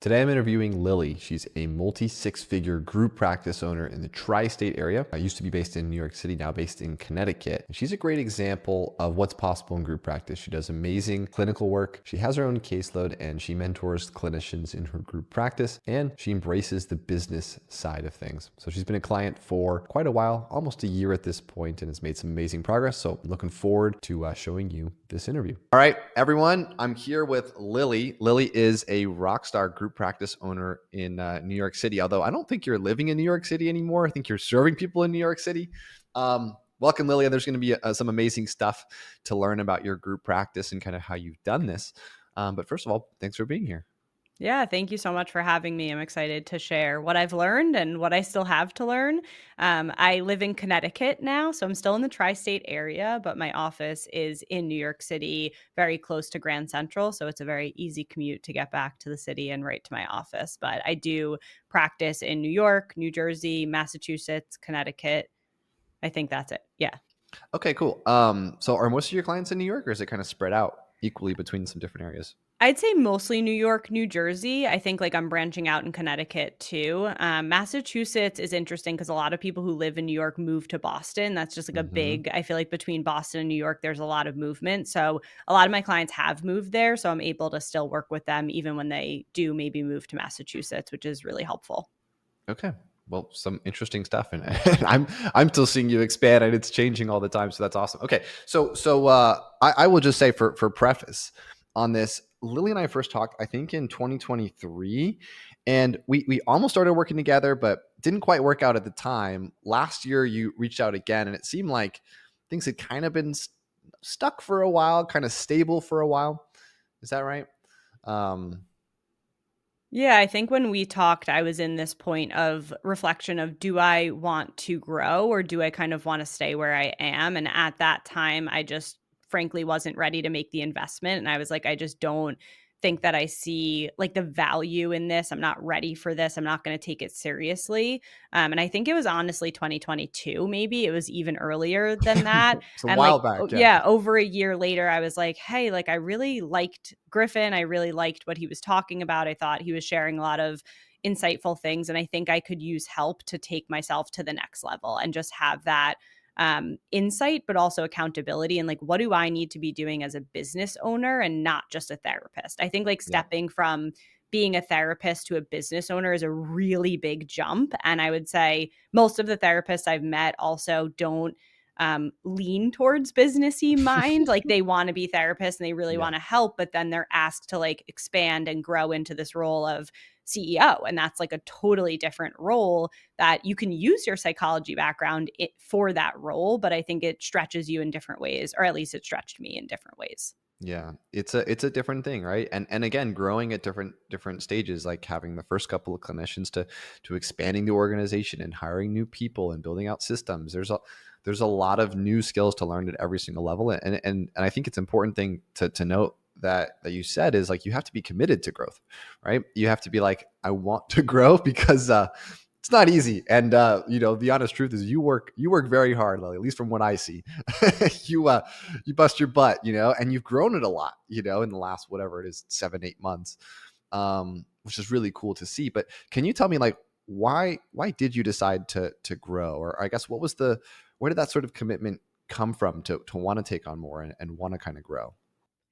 Today I'm interviewing Lily. She's a multi-six-figure group practice owner in the tri-state area. I used to be based in New York City, now based in Connecticut. She's a great example of what's possible in group practice. She does amazing clinical work. She has her own caseload and she mentors clinicians in her group practice, and she embraces the business side of things. So she's been a client for quite a while, almost a year at this point, and has made some amazing progress. So I'm looking forward to showing you this interview. All right, everyone, I'm here with Lily. Lily is a rock star group practice owner in New York City, although I don't think you're living in New York City anymore. I think you're serving people in New York City. Welcome, Lily. There's going to be some amazing stuff to learn about your group practice and kind of how you've done this. But first of all, thanks for being here. Yeah, thank you so much for having me. I'm excited to share what I've learned and what I still have to learn. I live in Connecticut now, so I'm still in the tri state area, but my office is in New York City, very close to Grand Central. So it's a very easy commute to get back to the city and right to my office. But I do practice in New York, New Jersey, Massachusetts, Connecticut. I think that's it. Yeah. Okay, cool. So are most of your clients in New York, or is it kind of spread out equally between some different areas? I'd say mostly New York, New Jersey. I think like I'm branching out in Connecticut too. Massachusetts is interesting because a lot of people who live in New York move to Boston. That's just like a Mm-hmm. big, I feel like between Boston and New York, there's a lot of movement. So a lot of my clients have moved there. So I'm able to still work with them even when they do maybe move to Massachusetts, which is really helpful. Okay. Well, some interesting stuff, and I'm still seeing you expand, and it's changing all the time. So that's awesome. Okay, so I will just say for preface on this, Lily and I first talked, I think, in 2023, and we almost started working together, but didn't quite work out at the time. Last year, you reached out again, and it seemed like things had kind of been stuck for a while, kind of stable for a while. Is that right? Um, Yeah, I think when we talked, I was in this point of reflection of do I want to grow or do I kind of want to stay where I am? And at that time, I just frankly wasn't ready to make the investment. And I was like, I just don't think that I see like the value in this. I'm not ready for this. I'm not going to take it seriously. And I think it was honestly 2022, maybe it was even earlier than that. it's a And like, while back, yeah. yeah, over a year later, I was like, hey, like I really liked Griffin. I really liked what he was talking about. I thought he was sharing a lot of insightful things. And I think I could use help to take myself to the next level and just have that insight, but also accountability. And like, what do I need to be doing as a business owner and not just a therapist? I think like Yeah. stepping from being a therapist to a business owner is a really big jump. And I would say most of the therapists I've met also don't lean towards businessy mind. Like they want to be therapists and they really Yeah. want to help, but then they're asked to like expand and grow into this role of CEO. And that's like a totally different role that you can use your psychology background for that role. But I think it stretches you in different ways, or at least it stretched me in different ways. Yeah, it's a different thing, right? And again, growing at different stages, like having the first couple of clinicians to expanding the organization and hiring new people and building out systems. There's a lot of new skills to learn at every single level, and I think it's important thing to note that you said is like you have to be committed to growth, right? You have to be like, I want to grow because it's not easy. And the honest truth is you work very hard, Lily, at least from what I see. You bust your butt, and you've grown it a lot, in the last whatever it is, 7, 8 months, which is really cool to see. But can you tell me, like, why did you decide to grow, or I guess where did that sort of commitment come from to want to take on more and want to kind of grow?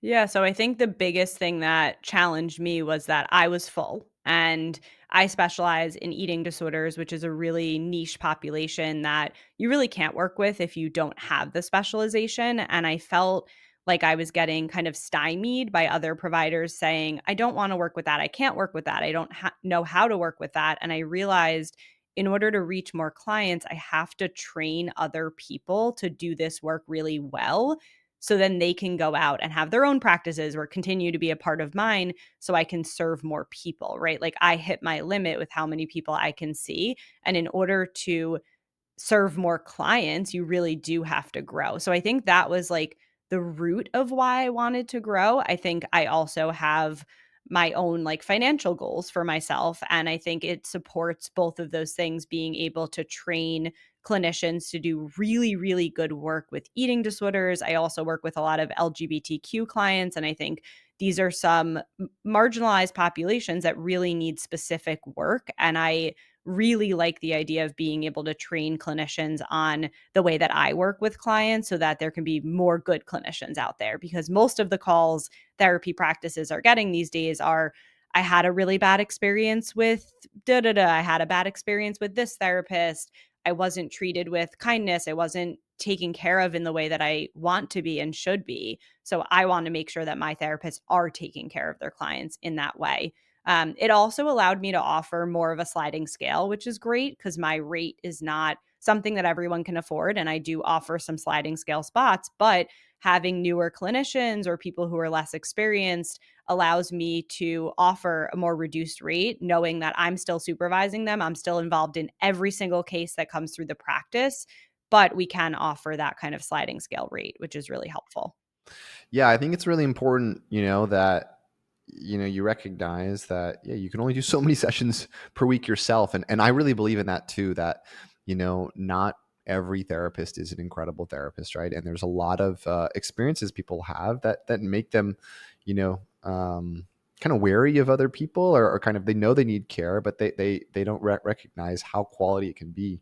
Yeah, so I think the biggest thing that challenged me was that I was full and I specialize in eating disorders, which is a really niche population that you really can't work with if you don't have the specialization. And I felt like I was getting kind of stymied by other providers saying, I don't want to work with that. I can't work with that. I don't know how to work with that. And I realized in order to reach more clients, I have to train other people to do this work really well so then they can go out and have their own practices or continue to be a part of mine so I can serve more people, right? Like I hit my limit with how many people I can see. And in order to serve more clients, you really do have to grow. So I think that was like the root of why I wanted to grow. I think I also have my own like financial goals for myself. And I think it supports both of those things, being able to train clinicians to do really, really good work with eating disorders. I also work with a lot of LGBTQ clients. And I think these are some marginalized populations that really need specific work. And I really like the idea of being able to train clinicians on the way that I work with clients so that there can be more good clinicians out there, because most of the calls therapy practices are getting these days are, I had a really bad experience with da da da. I had a bad experience with this therapist. I wasn't treated with kindness. I wasn't taken care of in the way that I want to be and should be. So I want to make sure that my therapists are taking care of their clients in that way. It also allowed me to offer more of a sliding scale, which is great because my rate is not something that everyone can afford. And I do offer some sliding scale spots, but having newer clinicians or people who are less experienced allows me to offer a more reduced rate, knowing that I'm still supervising them. I'm still involved in every single case that comes through the practice, but we can offer that kind of sliding scale rate, which is really helpful. Yeah, I think it's really important, that you recognize that you can only do so many sessions per week yourself, and I really believe in that too. That not every therapist is an incredible therapist, right? And there's a lot of experiences people have that make them, kind of wary of other people, or kind of they know they need care, but they don't recognize how quality it can be.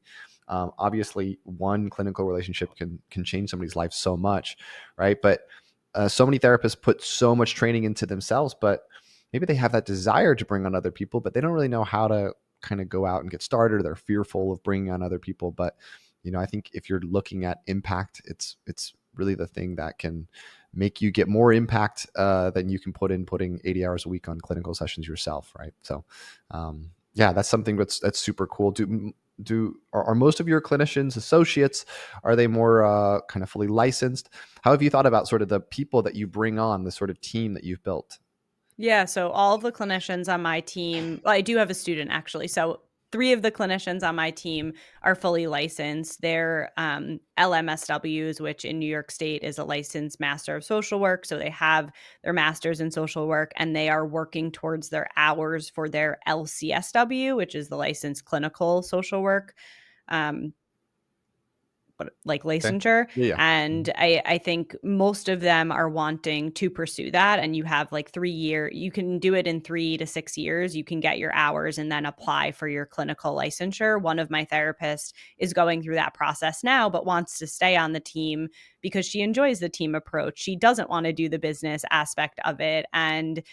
Obviously, one clinical relationship can change somebody's life so much, right? But so many therapists put so much training into themselves, but maybe they have that desire to bring on other people, but they don't really know how to kind of go out and get started. Or they're fearful of bringing on other people. But I think if you're looking at impact, it's really the thing that can make you get more impact than you can put in putting 80 hours a week on clinical sessions yourself, right? So, yeah, that's something that's super cool. Are most of your clinicians associates? Are they more kind of fully licensed? How have you thought about sort of the people that you bring on, the sort of team that you've built? Yeah, so all of the clinicians on my team, well, I do have a student actually. So three of the clinicians on my team are fully licensed. They're LMSWs, which in New York State is a licensed master of social work. So they have their masters in social work and they are working towards their hours for their LCSW, which is the licensed clinical social work. Um, but like Okay. licensure. Yeah, yeah. And Mhm. I think most of them are wanting to pursue that. And you have like 3 year, you can do it in 3 to 6 years. You can get your hours and then apply for your clinical licensure. One of my therapists is going through that process now, but wants to stay on the team because she enjoys the team approach. She doesn't want to do the business aspect of it. And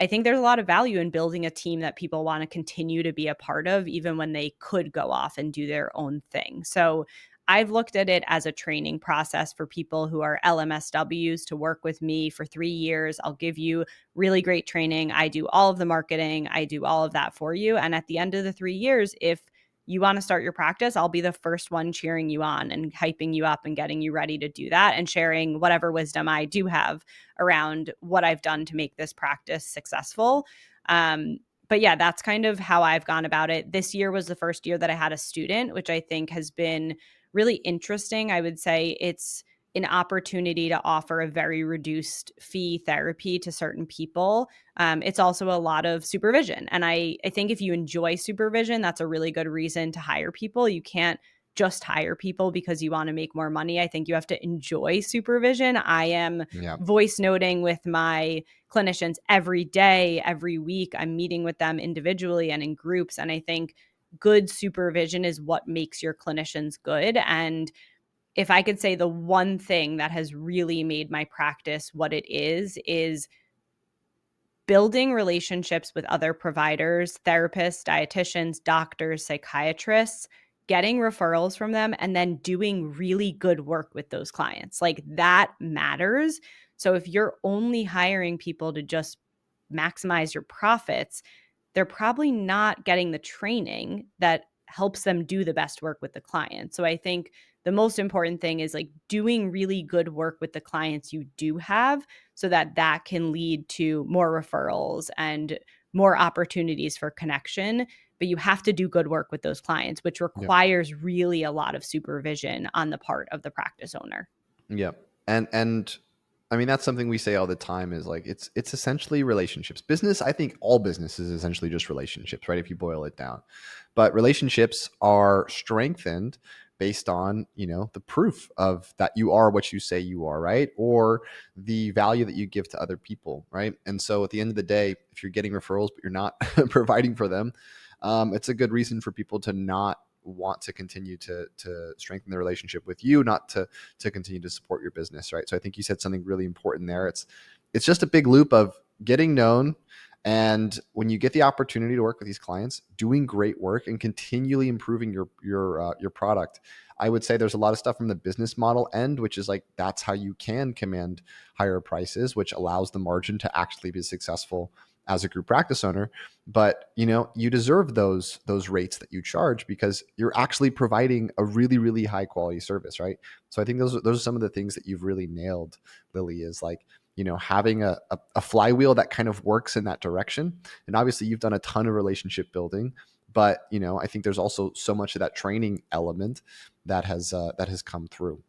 I think there's a lot of value in building a team that people want to continue to be a part of, even when they could go off and do their own thing. So I've looked at it as a training process for people who are LMSWs to work with me for 3 years. I'll give you really great training. I do all of the marketing, I do all of that for you. And at the end of the 3 years, if you want to start your practice, I'll be the first one cheering you on and hyping you up and getting you ready to do that and sharing whatever wisdom I do have around what I've done to make this practice successful. But yeah, that's kind of how I've gone about it. This year was the first year that I had a student, which I think has been really interesting. I would say it's an opportunity to offer a very reduced fee therapy to certain people. It's also a lot of supervision. And I think if you enjoy supervision, that's a really good reason to hire people. You can't just hire people because you want to make more money. I think you have to enjoy supervision. I am Yeah. voice noting with my clinicians every day, every week. I'm meeting with them individually and in groups. And I think good supervision is what makes your clinicians good. And if I could say the one thing that has really made my practice what it is building relationships with other providers, therapists, dietitians, doctors, psychiatrists, getting referrals from them, and then doing really good work with those clients. Like that matters. So if you're only hiring people to just maximize your profits, they're probably not getting the training that helps them do the best work with the client. So I think the most important thing is like doing really good work with the clients you do have so that that can lead to more referrals and more opportunities for connection. But you have to do good work with those clients, which Yeah. requires really a lot of supervision on the part of the practice owner. Yeah. And I mean, that's something we say all the time, is like it's essentially relationships. Business, I think all business is essentially just relationships, right? If you boil it down. But relationships are strengthened based on, the proof of that you are what you say you are, right? Or the value that you give to other people, right? And so at the end of the day, if you're getting referrals but you're not providing for them, it's a good reason for people to not want to continue to strengthen the relationship with you, not to continue to support your business, right? So I think you said something really important there. It's just a big loop of getting known, and when you get the opportunity to work with these clients, doing great work and continually improving your product. I would say there's a lot of stuff from the business model end, which is like that's how you can command higher prices, which allows the margin to actually be successful as a group practice owner. But you deserve those rates that you charge because you're actually providing a really really high quality service, right? So I think those are some of the things that you've really nailed, Lily, is like having a flywheel that kind of works in that direction. And obviously you've done a ton of relationship building, but I think there's also so much of that training element that has come through,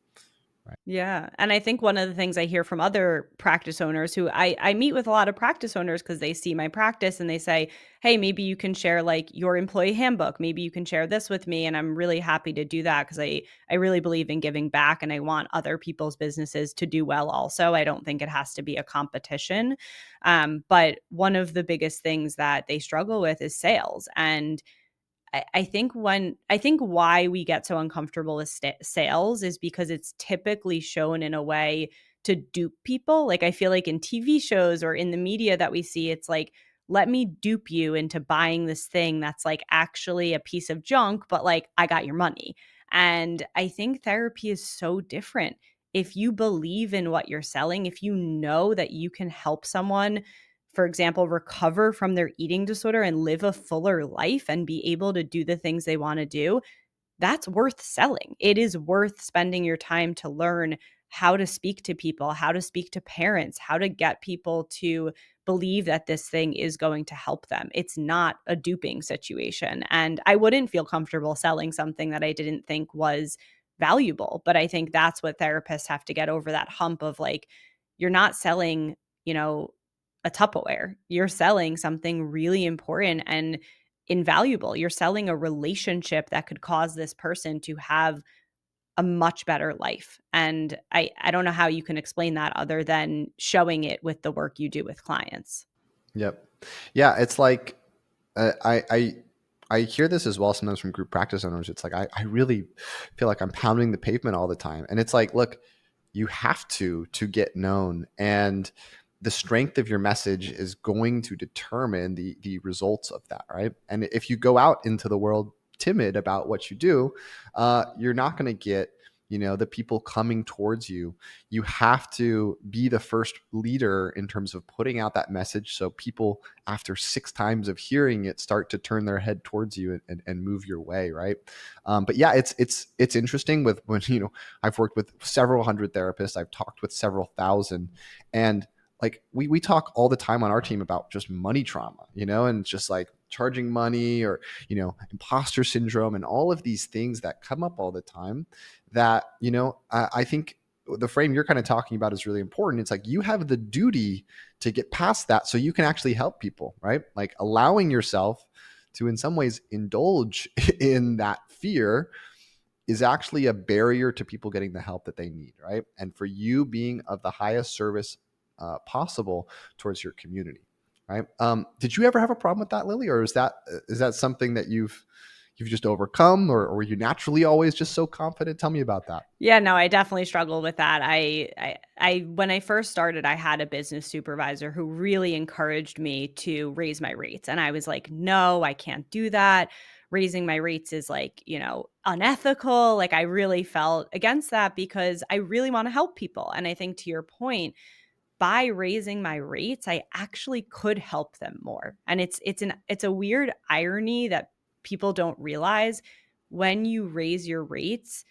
right? Yeah. And I think one of the things I hear from other practice owners who I meet with a lot of practice owners because they see my practice and they say, hey, maybe you can share like your employee handbook. Maybe you can share this with me. And I'm really happy to do that because I really believe in giving back and I want other people's businesses to do well also. I don't think it has to be a competition. But one of the biggest things that they struggle with is sales. And I think why we get so uncomfortable with sales is because it's typically shown in a way to dupe people. Like I feel like in TV shows or in the media that we see, it's like, let me dupe you into buying this thing that's like actually a piece of junk, but like I got your money. And I think therapy is so different. If you believe in what you're selling, if you know that you can help someone, for example, recover from their eating disorder and live a fuller life and be able to do the things they want to do, that's worth selling. It is worth spending your time to learn how to speak to people, how to speak to parents, how to get people to believe that this thing is going to help them. It's not a duping situation. And I wouldn't feel comfortable selling something that I didn't think was valuable. But I think that's what therapists have to get over that hump of like, you're not selling, you know, a Tupperware. You're selling something really important and invaluable. You're selling a relationship that could cause this person to have a much better life. And I don't know how you can explain that other than showing it with the work you do with clients. Yep. Yeah, it's like I hear this as well sometimes from group practice owners. It's like I really feel like I'm pounding the pavement all the time, and it's like, look, you have to get known, and the strength of your message is going to determine the results of that, right? And if you go out into the world timid about what you do, you're not going to get the people coming towards you. You have to be the first leader in terms of putting out that message so people after 6 times of hearing it start to turn their head towards you and move your way, right? But yeah, it's interesting with when I've worked with several hundred therapists, I've talked with several thousand, and like we talk all the time on our team about just money trauma, and just like charging money or imposter syndrome and all of these things that come up all the time that I think the frame you're kind of talking about is really important. It's like you have the duty to get past that so you can actually help people, right? Like allowing yourself to in some ways indulge in that fear is actually a barrier to people getting the help that they need, right? And for you being of the highest service possible towards your community, right? Did you ever have a problem with that, Lily, or is that something that you've just overcome, or were you naturally always just so confident? Tell me about that. Yeah, no, I definitely struggle with that. I when I first started, I had a business supervisor who really encouraged me to raise my rates. And I was like, no, I can't do that. Raising my rates is like, unethical. Like I really felt against that because I really want to help people. And I think to your point, by raising my rates, I actually could help them more. And it's a weird irony that people don't realize. When you raise your rates,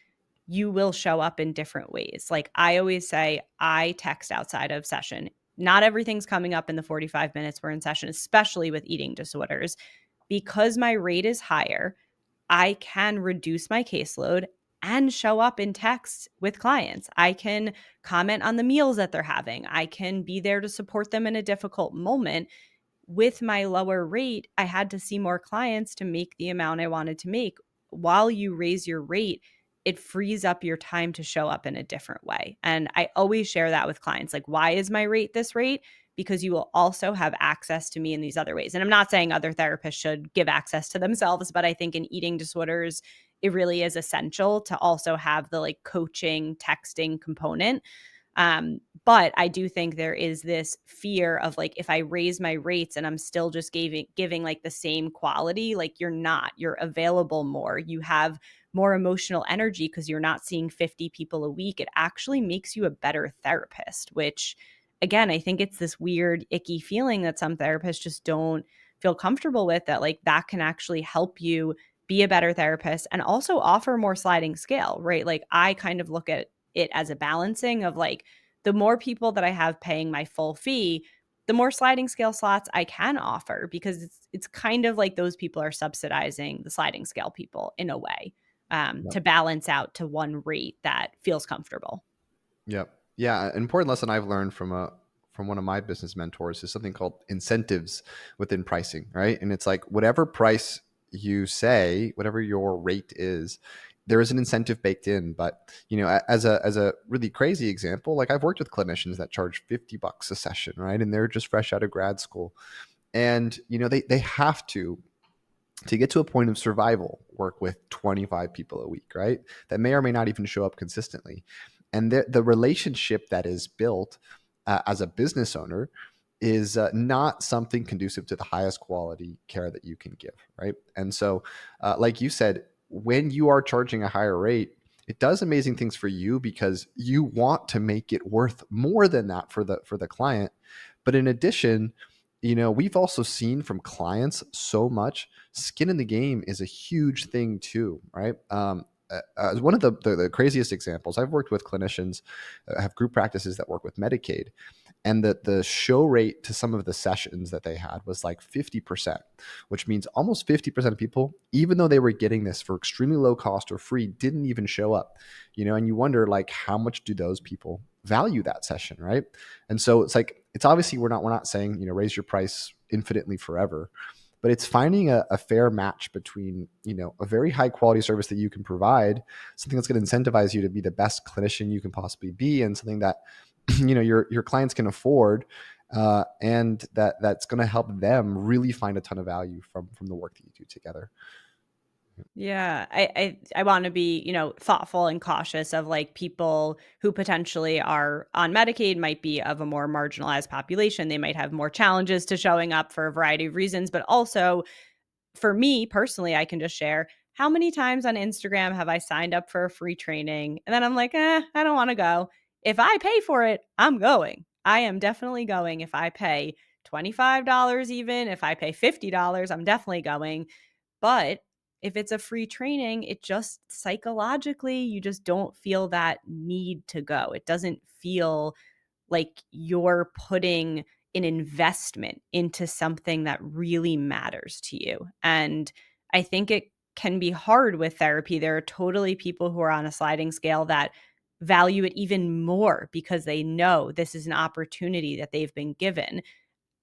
you will show up in different ways. Like I always say, I text outside of session. Not everything's coming up in the 45 minutes we're in session, especially with eating disorders. Because my rate is higher, I can reduce my caseload and show up in text with clients. I can comment on the meals that they're having. I can be there to support them in a difficult moment. With my lower rate, I had to see more clients to make the amount I wanted to make. While you raise your rate, it frees up your time to show up in a different way. And I always share that with clients. Like, why is my rate this rate? Because you will also have access to me in these other ways. And I'm not saying other therapists should give access to themselves, but I think in eating disorders, it really is essential to also have the like coaching, texting component. But I do think there is this fear of like, if I raise my rates and I'm still just giving like the same quality, like you're not, you're available more. You have more emotional energy because you're not seeing 50 people a week. It actually makes you a better therapist, which again, I think it's this weird, icky feeling that some therapists just don't feel comfortable with, that like that can actually help you be a better therapist and also offer more sliding scale, right? Like I kind of look at it as a balancing of like, the more people that I have paying my full fee, the more sliding scale slots I can offer, because it's kind of like those people are subsidizing the sliding scale people in a way, Yep. to balance out to one rate that feels comfortable. Yep. Yeah. An important lesson I've learned from one of my business mentors is something called incentives within pricing, right? And it's like whatever price you say, whatever your rate is, there is an incentive baked in. But as a really crazy example, like I've worked with clinicians that charge $50 a session, right? And they're just fresh out of grad school. And they have to get to a point of survival, work with 25 people a week, right? That may or may not even show up consistently. And the relationship that is built as a business owner is not something conducive to the highest quality care that you can give, right? And so, like you said, when you are charging a higher rate, it does amazing things for you because you want to make it worth more than that for the client. But in addition, we've also seen from clients so much skin in the game is a huge thing too, right? One of the craziest examples, I've worked with clinicians, have group practices that work with Medicaid, and the show rate to some of the sessions that they had was like 50%, which means almost 50% of people, even though they were getting this for extremely low cost or free, didn't even show up. And you wonder like how much do those people value that session, right? And so it's like, it's obviously we're not saying raise your price infinitely forever, but it's finding a fair match between a very high quality service that you can provide, something that's going to incentivize you to be the best clinician you can possibly be, and something that your clients can afford, and that's going to help them really find a ton of value from the work that you do together. Yeah, I want to be, thoughtful and cautious of like people who potentially are on Medicaid might be of a more marginalized population. They might have more challenges to showing up for a variety of reasons, but also for me personally, I can just share how many times on Instagram have I signed up for a free training and then I'm like, I don't want to go. If I pay for it, I'm going. I am definitely going. If I pay $25, even if I pay $50, I'm definitely going. But if it's a free training, it just psychologically, you just don't feel that need to go. It doesn't feel like you're putting an investment into something that really matters to you. And I think it can be hard with therapy. There are totally people who are on a sliding scale that value it even more because they know this is an opportunity that they've been given.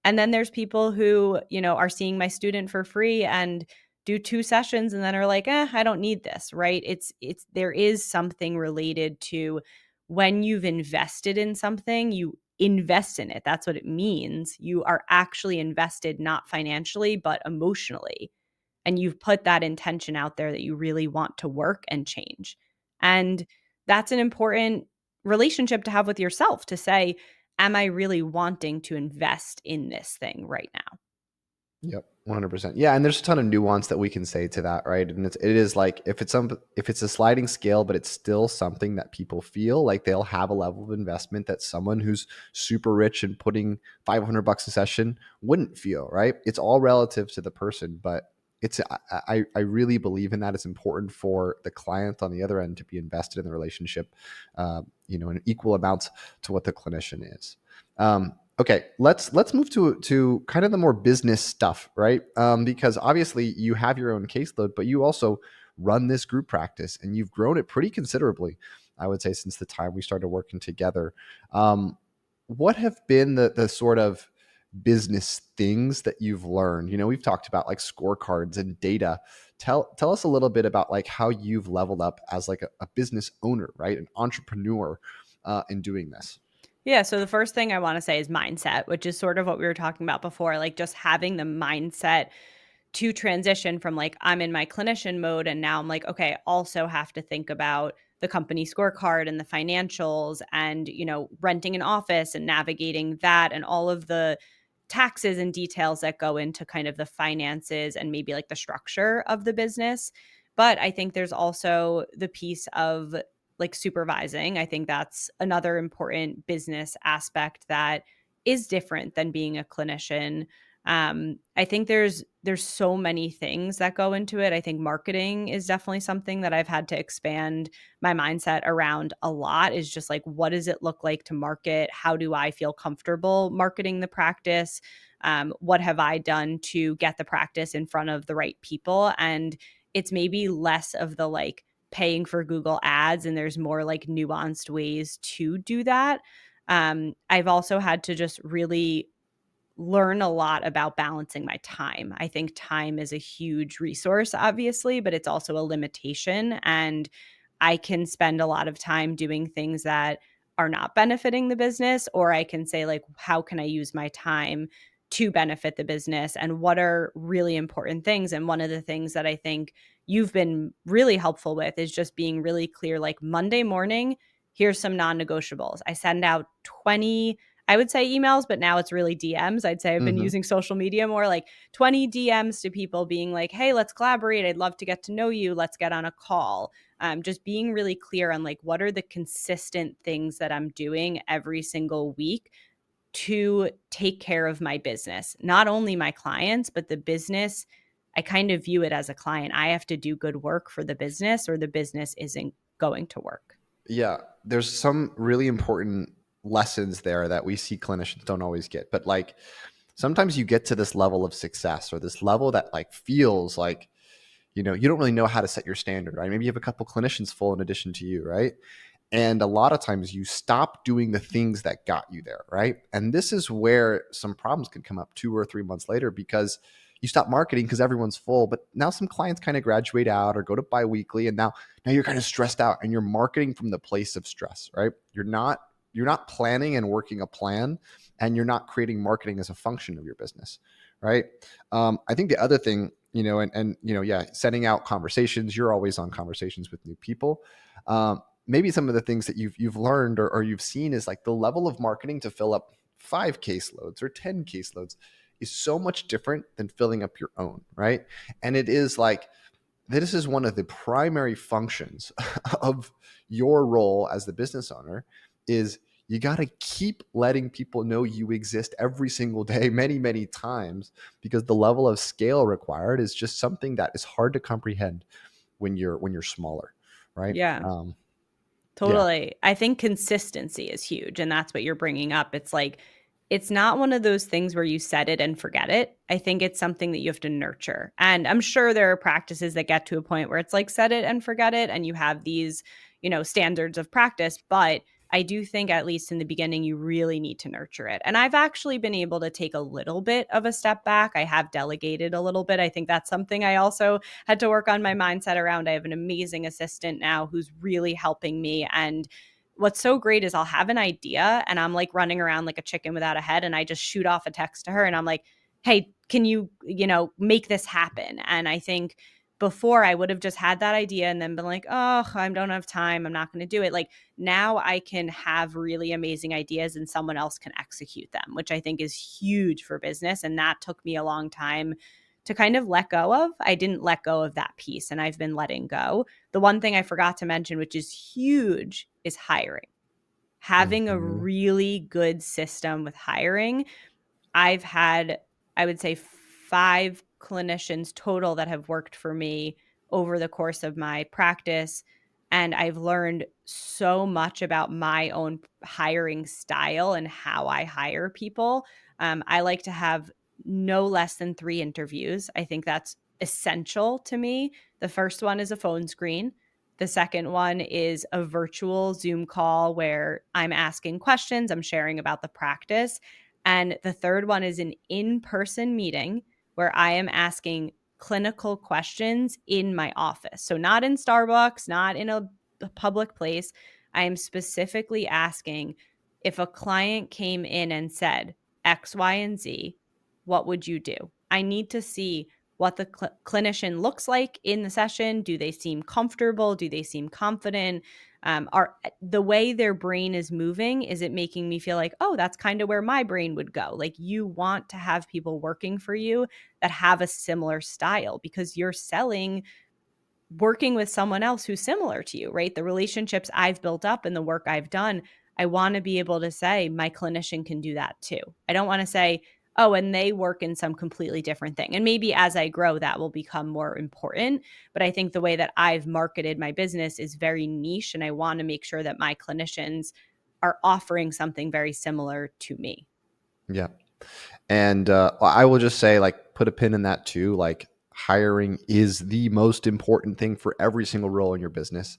And then there's people who, are seeing my student for free and do 2 sessions and then are like, I don't need this, right? It's there is something related to when you've invested in something, you invest in it. That's what it means. You are actually invested not financially, but emotionally. And you've put that intention out there that you really want to work and change. And that's an important relationship to have with yourself, to say, am I really wanting to invest in this thing right now? Yep, 100%. Yeah, and there's a ton of nuance that we can say to that, right? And it is like if it's a sliding scale, but it's still something that people feel like they'll have a level of investment that someone who's super rich and putting $500 a session wouldn't feel, right? It's all relative to the person, but I really believe in that. It's important for the client on the other end to be invested in the relationship, in equal amounts to what the clinician is. Okay, let's move to kind of the more business stuff, right? Because obviously you have your own caseload, but you also run this group practice, and you've grown it pretty considerably, I would say, since the time we started working together. What have been the sort of business things that you've learned? We've talked about like scorecards and data. Tell us a little bit about like how you've leveled up as like a business owner, right? An entrepreneur in doing this. Yeah, so the first thing I wanna say is mindset, which is sort of what we were talking about before, like, just having the mindset to transition from, like, I'm in my clinician mode, and now I'm like, "Okay, also have to think about the company scorecard and the financials and, renting an office and navigating that and all of the taxes and details that go into kind of the finances and maybe, like, the structure of the business." But I think there's also the piece of like supervising. I think that's another important business aspect that is different than being a clinician. I think there's so many things that go into it. I think marketing is definitely something that I've had to expand my mindset around a lot. Is just like, what does it look like to market? How do I feel comfortable marketing the practice? What have I done to get the practice in front of the right people? And it's maybe less of the like paying for Google ads, and there's more like nuanced ways to do that. I've also had to just really learn a lot about balancing my time. I think time is a huge resource, obviously, but it's also a limitation. And I can spend a lot of time doing things that are not benefiting the business, or I can say, like, how can I use my time to benefit the business and what are really important things? And one of the things that I think you've been really helpful with is just being really clear, like, Monday morning, here's some non negotiables. I send out 20, I would say emails, but now it's really DMs. I'd say I've been Hmm. using social media more, like 20 DMs to people being like, "Hey, let's collaborate. I'd love to get to know you. Let's get on a call." Just being really clear on like what are the consistent things that I'm doing every single week to take care of my business, not only my clients, but the business. I kind of view it as a client. I have to do good work for the business, or the business isn't going to work. Yeah, there's some really important lessons there that we see clinicians don't always get. But like sometimes you get to this level of success or this level that like feels like, you don't really know how to set your standard, right? Maybe you have a couple clinicians full in addition to you, right? And a lot of times you stop doing the things that got you there, right? And this is where some problems can come up 2 or 3 months later because you stop marketing because everyone's full. But now some clients kind of graduate out or go to biweekly, and now you're kind of stressed out and you're marketing from the place of stress, right? You're not planning and working a plan, and you're not creating marketing as a function of your business, right? I think the other thing, yeah, setting out conversations. You're always on conversations with new people. Maybe some of the things that you've learned or you've seen is like the level of marketing to fill up 5 caseloads or 10 caseloads is so much different than filling up your own, right? And it is like this is one of the primary functions of your role as the business owner is you got to keep letting people know you exist every single day many times because the level of scale required is just something that is hard to comprehend when you're smaller, right? Yeah. Yeah. Totally. I think consistency is huge, and that's what you're bringing up. It's like it's not one of those things where you set it and forget it. I think it's something that you have to nurture. And I'm sure there are practices that get to a point where it's like set it and forget it and you have these, standards of practice, but I do think at least in the beginning you really need to nurture it. And I've actually been able to take a little bit of a step back. I have delegated a little bit. I think that's something I also had to work on my mindset around. I have an amazing assistant now who's really helping me. And what's so great is I'll have an idea and I'm like running around like a chicken without a head. And I just shoot off a text to her and I'm like, hey, can you, make this happen? And I think before I would have just had that idea and then been like, oh, I don't have time. I'm not going to do it. Like now I can have really amazing ideas and someone else can execute them, which I think is huge for business. And that took me a long time to kind of let go of. I didn't let go of that piece and I've been letting go. The one thing I forgot to mention, which is huge, is hiring. Having a Mhm. really good system with hiring. I've had, I would say, 5 clinicians total that have worked for me over the course of my practice, and I've learned so much about my own hiring style and how I hire people. I like to have no less than 3 interviews. I think that's essential to me. The first one is a phone screen. The second one is a virtual Zoom call where I'm asking questions, I'm sharing about the practice, And the third one is an in person meeting where I am asking clinical questions in my office. So, not in Starbucks, not in a public place. I am specifically asking if a client came in and said X, Y, and Z, what would you do? I need to see what the clinician looks like in the session. Do they seem comfortable? Do they seem confident? Are the way their brain is moving, is it making me feel like, oh, that's kind of where my brain would go? Like, you want to have people working for you that have a similar style because you're selling working with someone else who's similar to you, right? The relationships I've built up and the work I've done, I want to be able to say my clinician can do that too. I don't want to say, oh, and they work in some completely different thing. And maybe as I grow, that will become more important. But I think the way that I've marketed my business is very niche. And I want to make sure that my clinicians are offering something very similar to me. Yeah. And I will just say, like, put a pin in that too. Like, hiring is the most important thing for every single role in your business.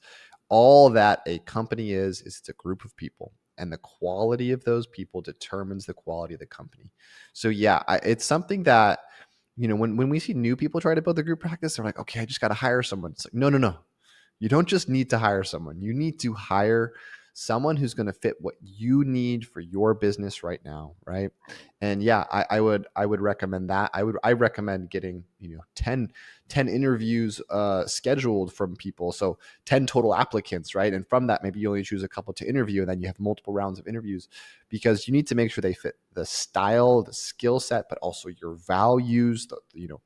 All that a company is it's a group of people, and the quality of those people determines the quality of the company. So yeah, it's something that, when we see new people try to build a group practice, they're like, okay, I just got to hire someone. It's like, no, no, no. You don't just need to hire someone. You need to hire someone who's going to fit what you need for your business right now, right? And yeah, I would recommend that. I recommend getting 10 interviews scheduled from people, so 10 total applicants, right? And from that, maybe you only choose a couple to interview, and then you have multiple rounds of interviews, because you need to make sure they fit the style, the skill set, but also your values,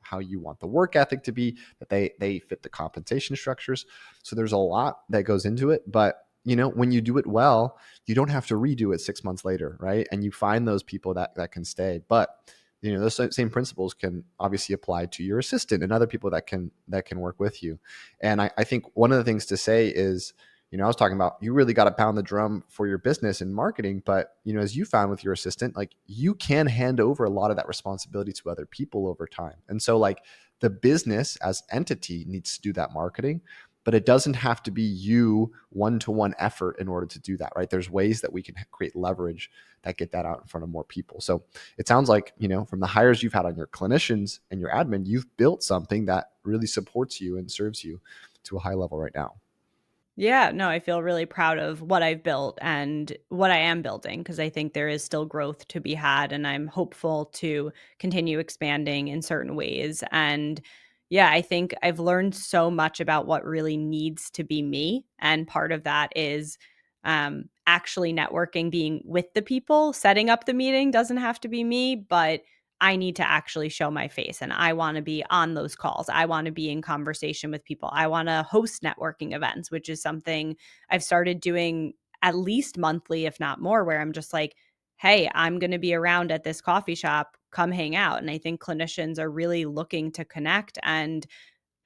how you want the work ethic to be, that they fit the compensation structures. So there's a lot that goes into it, but when you do it well, you don't have to redo it 6 months later, right? And you find those people that can stay. But those same principles can obviously apply to your assistant and other people that can work with you. And I think one of the things to say is, I was talking about, you really got to pound the drum for your business and marketing, but as you found with your assistant, like, you can hand over a lot of that responsibility to other people over time. And so, like, the business as entity needs to do that marketing, but it doesn't have to be you one-to-one effort in order to do that, right? There's ways that we can create leverage that get that out in front of more people. So it sounds like, from the hires you've had on your clinicians and your admin, you've built something that really supports you and serves you to a high level right now. Yeah, no, I feel really proud of what I've built and what I am building because I think there is still growth to be had. And I'm hopeful to continue expanding in certain ways. And yeah, I think I've learned so much about what really needs to be me. And part of that is actually networking, being with the people. Setting up the meeting doesn't have to be me, but I need to actually show my face and I want to be on those calls. I want to be in conversation with people. I want to host networking events, which is something I've started doing at least monthly, if not more, where I'm just like, hey, I'm going to be around at this coffee shop. Come hang out. And I think clinicians are really looking to connect. And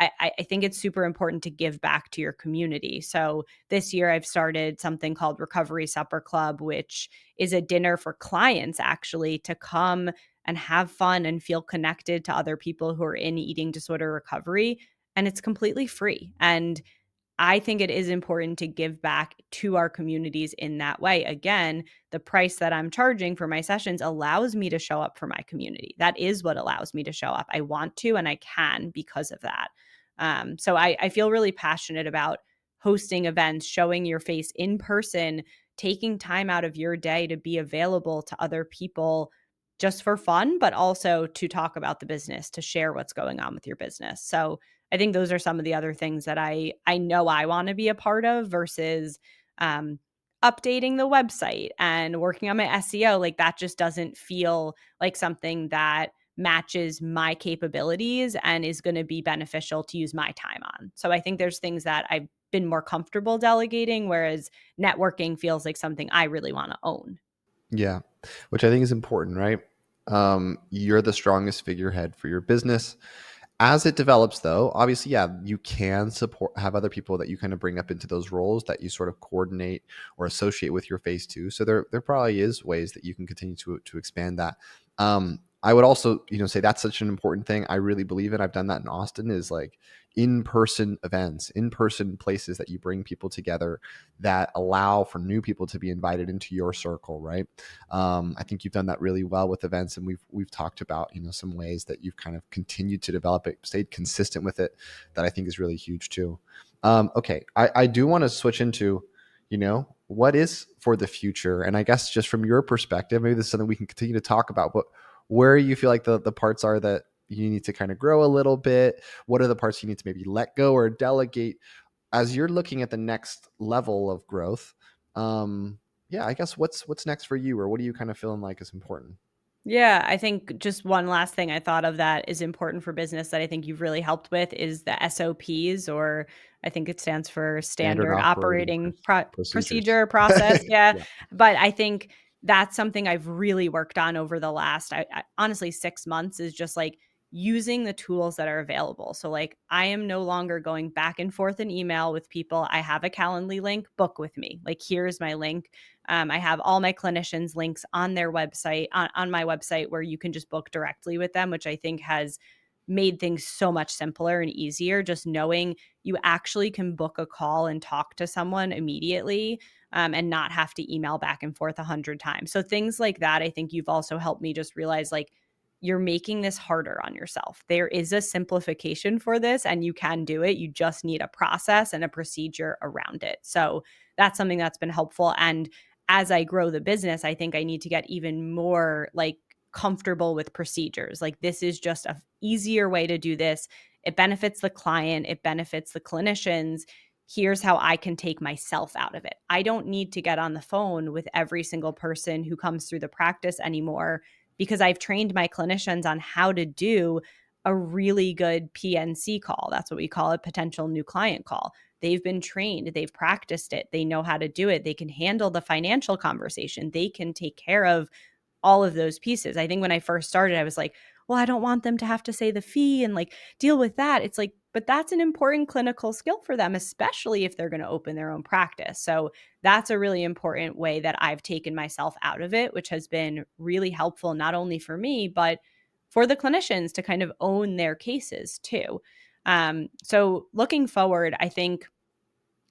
I think it's super important to give back to your community. So this year I've started something called Recovery Supper Club, which is a dinner for clients actually to come and have fun and feel connected to other people who are in eating disorder recovery. And it's completely free. And I think it is important to give back to our communities in that way. Again, the price that I'm charging for my sessions allows me to show up for my community. That is what allows me to show up. I want to and I can because of that. So I feel really passionate about hosting events, showing your face in person, taking time out of your day to be available to other people just for fun, but also to talk about the business, to share what's going on with your business. So I think those are some of the other things that I know I want to be a part of versus um, updating the website and working on my SEO. Like, that just doesn't feel like something that matches my capabilities and is going to be beneficial to use my time on. So I think there's things that I've been more comfortable delegating, whereas networking feels like something I really want to own. Yeah, which I think is important, right? You're the strongest figurehead for your business. As it develops, though, obviously, yeah, you can have other people that you kind of bring up into those roles that you sort of coordinate or associate with your phase two. So there probably is ways that you can continue to expand that. I would also, say that's such an important thing. I really believe in. I've done that in Austin, is like in-person events, in-person places that you bring people together that allow for new people to be invited into your circle, right? I think you've done that really well with events, and we've talked about, some ways that you've kind of continued to develop it, stayed consistent with it, that I think is really huge too. Okay, I do want to switch into, what is for the future, and I guess just from your perspective, maybe this is something we can continue to talk about, but where you feel like the parts are that you need to kind of grow a little bit? What are the parts you need to maybe let go or delegate as you're looking at the next level of growth? Yeah, I guess what's next for you, or what are you kind of feeling like is important? Yeah, I think just one last thing I thought of that is important for business that I think you've really helped with is the SOPs, or I think it stands for Standard standard operating operating procedures. procedure process. Yeah. Yeah. But I think that's something I've really worked on over the last, honestly, 6 months, is just like using the tools that are available. So, like, I am no longer going back and forth in email with people. I have a Calendly link, book with me. Like, here's my link. I have all my clinicians' links on their website, on my website, where you can just book directly with them, which I think has made things so much simpler and easier. Just knowing you actually can book a call and talk to someone immediately, and not have to email back and forth 100 times. So things like that, I think you've also helped me just realize, like, you're making this harder on yourself. There is a simplification for this and you can do it. You just need a process and a procedure around it. So that's something that's been helpful. And as I grow the business, I think I need to get even more like comfortable with procedures. Like, this is just a easier way to do this. It benefits the client, it benefits the clinicians. Here's how I can take myself out of it. I don't need to get on the phone with every single person who comes through the practice anymore, because I've trained my clinicians on how to do a really good PNC call. That's what we call a potential new client call. They've been trained, they've practiced it, they know how to do it, they can handle the financial conversation, they can take care of all of those pieces. I think when I first started, I was like, well, I don't want them to have to say the fee and like deal with that. It's like, but that's an important clinical skill for them, especially if they're going to open their own practice. So that's a really important way that I've taken myself out of it, which has been really helpful, not only for me, but for the clinicians to kind of own their cases too. So looking forward, I think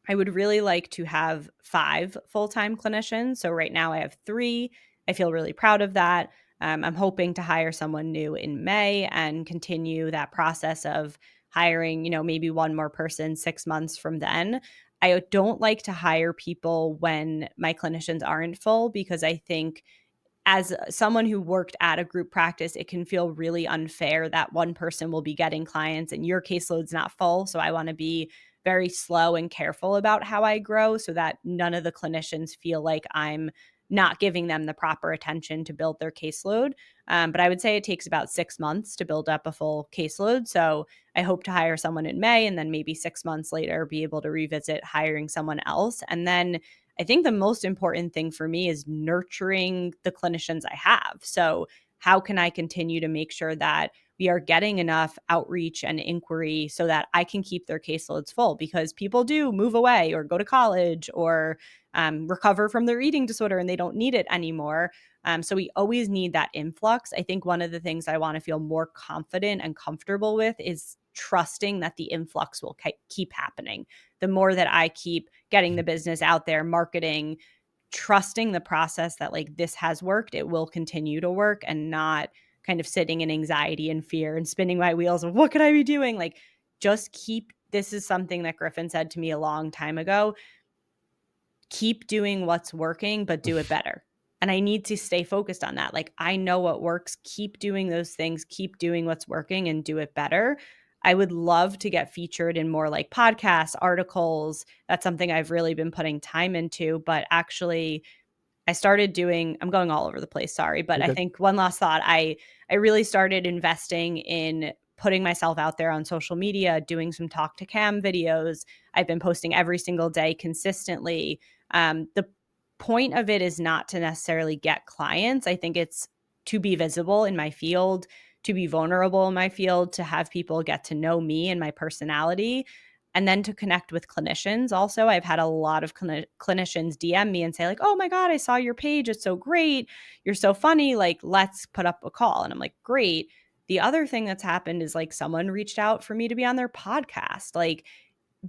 I would really like to have 5 full-time clinicians. So right now I have 3. I feel really proud of that. I'm hoping to hire someone new in May and continue that process of hiring, maybe one more person 6 months from then. I don't like to hire people when my clinicians aren't full, because I think as someone who worked at a group practice, it can feel really unfair that one person will be getting clients and your caseload's not full. So I want to be very slow and careful about how I grow so that none of the clinicians feel like I'm not giving them the proper attention to build their caseload. But I would say it takes about 6 months to build up a full caseload. So I hope to hire someone in May and then maybe 6 months later be able to revisit hiring someone else. And then I think the most important thing for me is nurturing the clinicians I have. So, how can I continue to make sure that we are getting enough outreach and inquiry so that I can keep their caseloads full? Because people do move away or go to college or recover from their eating disorder and they don't need it anymore. So, we always need that influx. I think one of the things I want to feel more confident and comfortable with is trusting that the influx will keep happening. The more that I keep getting the business out there, marketing, trusting the process that like this has worked, it will continue to work, and not kind of sitting in anxiety and fear and spinning my wheels of what could I be doing? Like, just keep, this is something that Griffin said to me a long time ago, keep doing what's working, but do it better. And I need to stay focused on that. Like, I know what works. Keep doing those things, keep doing what's working and do it better. I would love to get featured in more like podcasts, articles. That's something I've really been putting time into. But actually, I started doing, I'm going all over the place, sorry, but You're I good. think one last thought, I really started investing in putting myself out there on social media, doing some talk to cam videos. I've been posting every single day consistently. The point of it is not to necessarily get clients. I think it's to be visible in my field, to be vulnerable in my field, to have people get to know me and my personality. And then to connect with clinicians also, I've had a lot of clinicians DM me and say like, oh my God, I saw your page, it's so great, you're so funny, like let's put up a call. And I'm like, great. The other thing that's happened is like someone reached out for me to be on their podcast. Like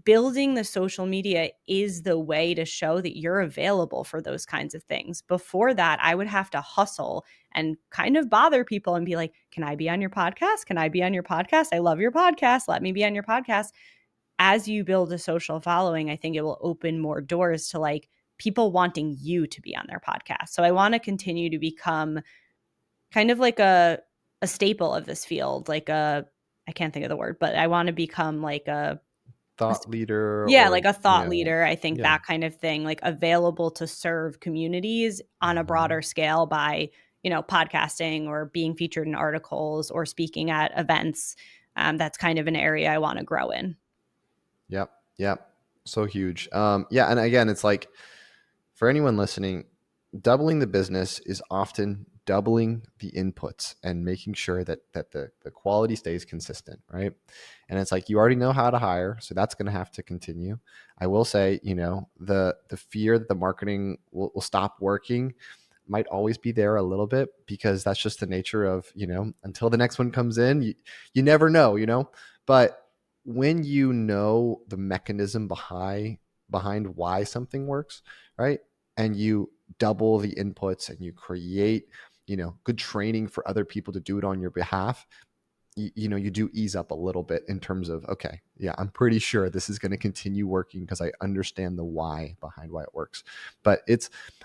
building the social media is the way to show that you're available for those kinds of things. Before that, I would have to hustle and kind of bother people and be like, can I be on your podcast? Can I be on your podcast? I love your podcast. Let me be on your podcast. As you build a social following, I think it will open more doors to like people wanting you to be on their podcast. So I want to continue to become kind of like a staple of this field, like a I can't think of the word, but I want to become like a Thought leader, yeah, or like a thought leader. I think yeah. that kind of thing, like available to serve communities on a Mhm. broader scale by, podcasting or being featured in articles or speaking at events. That's kind of an area I want to grow in. Yep. Yep. So huge. Yeah. And again, it's like for anyone listening, doubling the business is often doubling the inputs and making sure that the quality stays consistent, right? And it's like you already know how to hire, so that's going to have to continue. I will say, the fear that the marketing will stop working might always be there a little bit, because that's just the nature of, until the next one comes in, you never know, but when you know the mechanism behind why something works, right? And you double the inputs and you create, good training for other people to do it on your behalf, you do ease up a little bit in terms of, okay, yeah, I'm pretty sure this is going to continue working because I understand the why behind why it works. But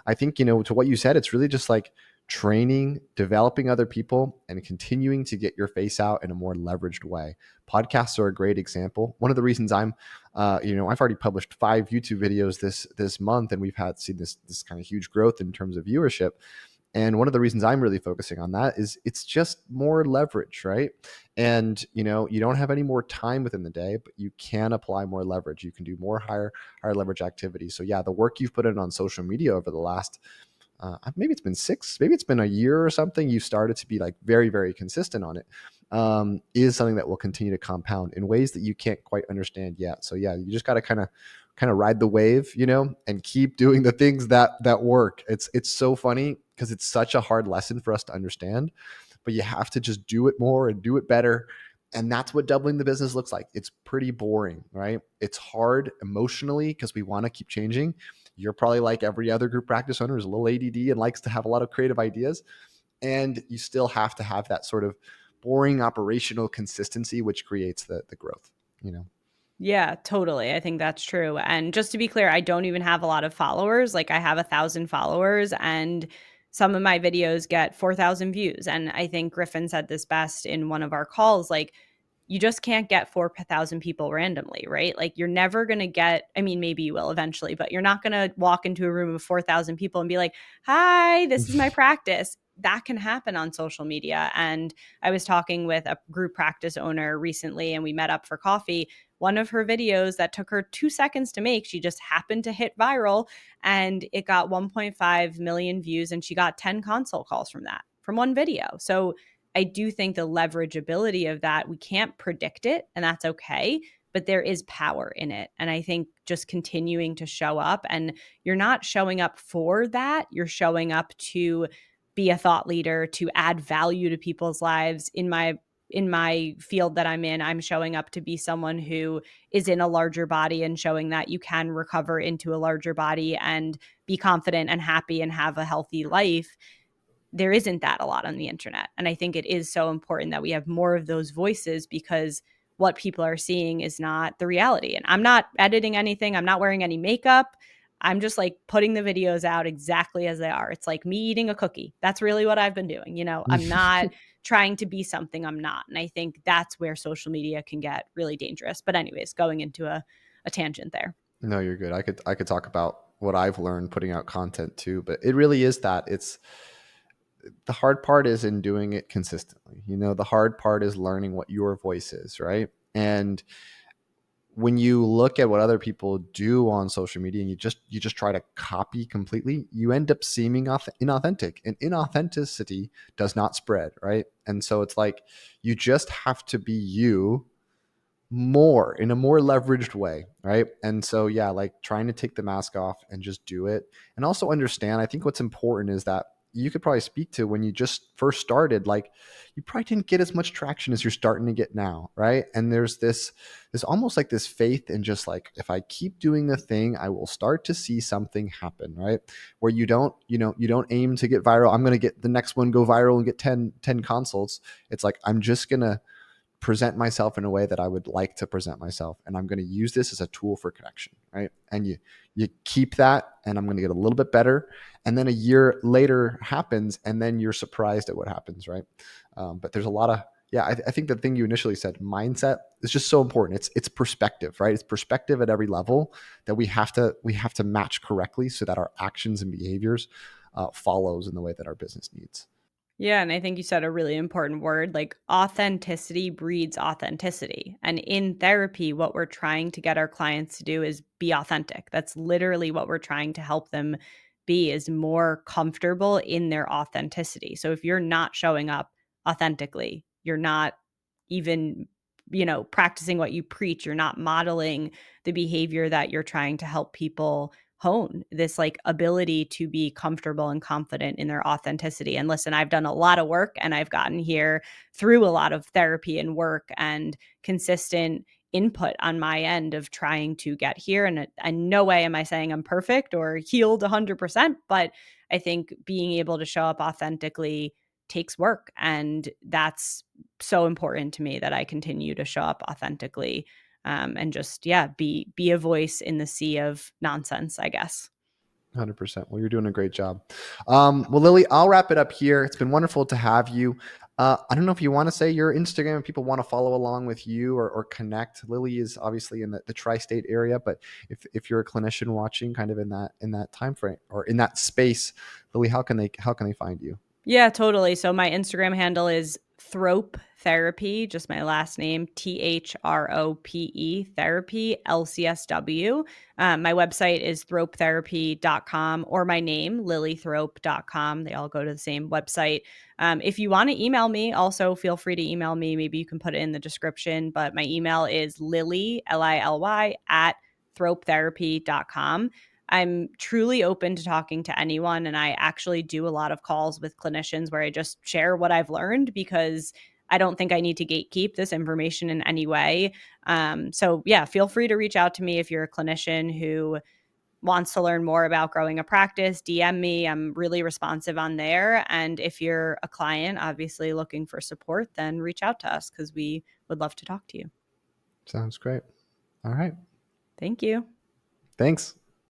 I think, to what you said, it's really just like training, developing other people, and continuing to get your face out in a more leveraged way. Podcasts are a great example. One of the reasons I've already published 5 YouTube videos this month, and we've seen this kind of huge growth in terms of viewership. And one of the reasons I'm really focusing on that is it's just more leverage, right? And you don't have any more time within the day, but you can apply more leverage. You can do more higher leverage activities. So yeah, the work you've put in on social media over the last maybe it's been 6, maybe it's been a year or something, you've started to be like very, very consistent on it, is something that will continue to compound in ways that you can't quite understand yet. So yeah, you just got to kind of ride the wave, and keep doing the things that work. It's so funny because it's such a hard lesson for us to understand, but you have to just do it more and do it better. And that's what doubling the business looks like. It's pretty boring, right? It's hard emotionally because we want to keep changing. You're probably like every other group practice owner, is a little ADD and likes to have a lot of creative ideas. And you still have to have that sort of boring operational consistency, which creates the growth, Yeah, totally. I think that's true. And just to be clear, I don't even have a lot of followers. Like I have 1,000 followers and some of my videos get 4,000 views. And I think Griffin said this best in one of our calls. Like you just can't get 4,000 people randomly, right? Like you're never going to get, I mean, maybe you will eventually, but you're not going to walk into a room of 4,000 people and be like, hi, this is my practice. That can happen on social media. And I was talking with a group practice owner recently and we met up for coffee. One of her videos that took her 2 seconds to make, she just happened to hit viral and it got 1.5 million views and she got 10 consult calls from that, from one video. So I do think the leverageability of that, we can't predict it, and that's okay, but there is power in it. And I think just continuing to show up, and you're not showing up for that, you're showing up to be a thought leader, to add value to people's lives. In my field that I'm in, I'm showing up to be someone who is in a larger body and showing that you can recover into a larger body and be confident and happy and have a healthy life. There isn't that a lot on the internet. And I think it is so important that we have more of those voices because what people are seeing is not the reality. And I'm not editing anything, I'm not wearing any makeup. I'm just like putting the videos out exactly as they are. It's like me eating a cookie. That's really what I've been doing. I'm not trying to be something I'm not. And I think that's where social media can get really dangerous. But, anyways, going into a tangent there. No, you're good. I could talk about what I've learned putting out content too, but it really is that it's the hard part is in doing it consistently. The hard part is learning what your voice is, right? And when you look at what other people do on social media and you just try to copy completely, you end up seeming inauthentic, and inauthenticity does not spread, right? And so it's like you just have to be you more in a more leveraged way, right? And so yeah, like trying to take the mask off and just do it. And also understand, I think what's important is that you could probably speak to when you just first started, like you probably didn't get as much traction as you're starting to get now, right? And there's almost like this faith in just like, if I keep doing the thing, I will start to see something happen, right? Where you don't aim to get viral. I'm going to get the next one go viral and get 10 consults. It's like, I'm just going to present myself in a way that I would like to present myself. And I'm going to use this as a tool for connection, right? And you keep that, and I'm going to get a little bit better. And then a year later happens, and then you're surprised at what happens, right? But there's a lot of, yeah, I think the thing you initially said, mindset, is just so important. It's perspective, right? It's perspective at every level that we have to match correctly so that our actions and behaviors follows in the way that our business needs. Yeah, and I think you said a really important word, like authenticity breeds authenticity. And in therapy, what we're trying to get our clients to do is be authentic. That's literally what we're trying to help them be, is more comfortable in their authenticity. So if you're not showing up authentically, you're not even, practicing what you preach, you're not modeling the behavior that you're trying to help people hone, this like ability to be comfortable and confident in their authenticity. And listen, I've done a lot of work and I've gotten here through a lot of therapy and work and consistent input on my end of trying to get here. And in no way am I saying I'm perfect or healed 100%, but I think being able to show up authentically takes work. And that's so important to me, that I continue to show up authentically, and just, yeah, be a voice in the sea of nonsense, I guess. 100%. Well, you're doing a great job. Well, Lily, I'll wrap it up here. It's been wonderful to have you. I don't know if you want to say your Instagram and people want to follow along with you, or connect. Lily is obviously in the tri-state area, but if you're a clinician watching kind of in that time frame or in that space, Lily, how can they find you? Yeah, totally. So my Instagram handle is Thrope Therapy, just my last name, THROPE Therapy, LCSW. My website is thropetherapy.com, or my name, lilythrope.com. They all go to the same website. If you want to email me, also feel free to email me. Maybe you can put it in the description, but my email is lily, Lily, at thropetherapy.com. I'm truly open to talking to anyone. And I actually do a lot of calls with clinicians where I just share what I've learned, because I don't think I need to gatekeep this information in any way. So, yeah, feel free to reach out to me if you're a clinician who wants to learn more about growing a practice. DM me. I'm really responsive on there. And if you're a client, obviously looking for support, then reach out to us, because we would love to talk to you. Sounds great. All right. Thank you. Thanks.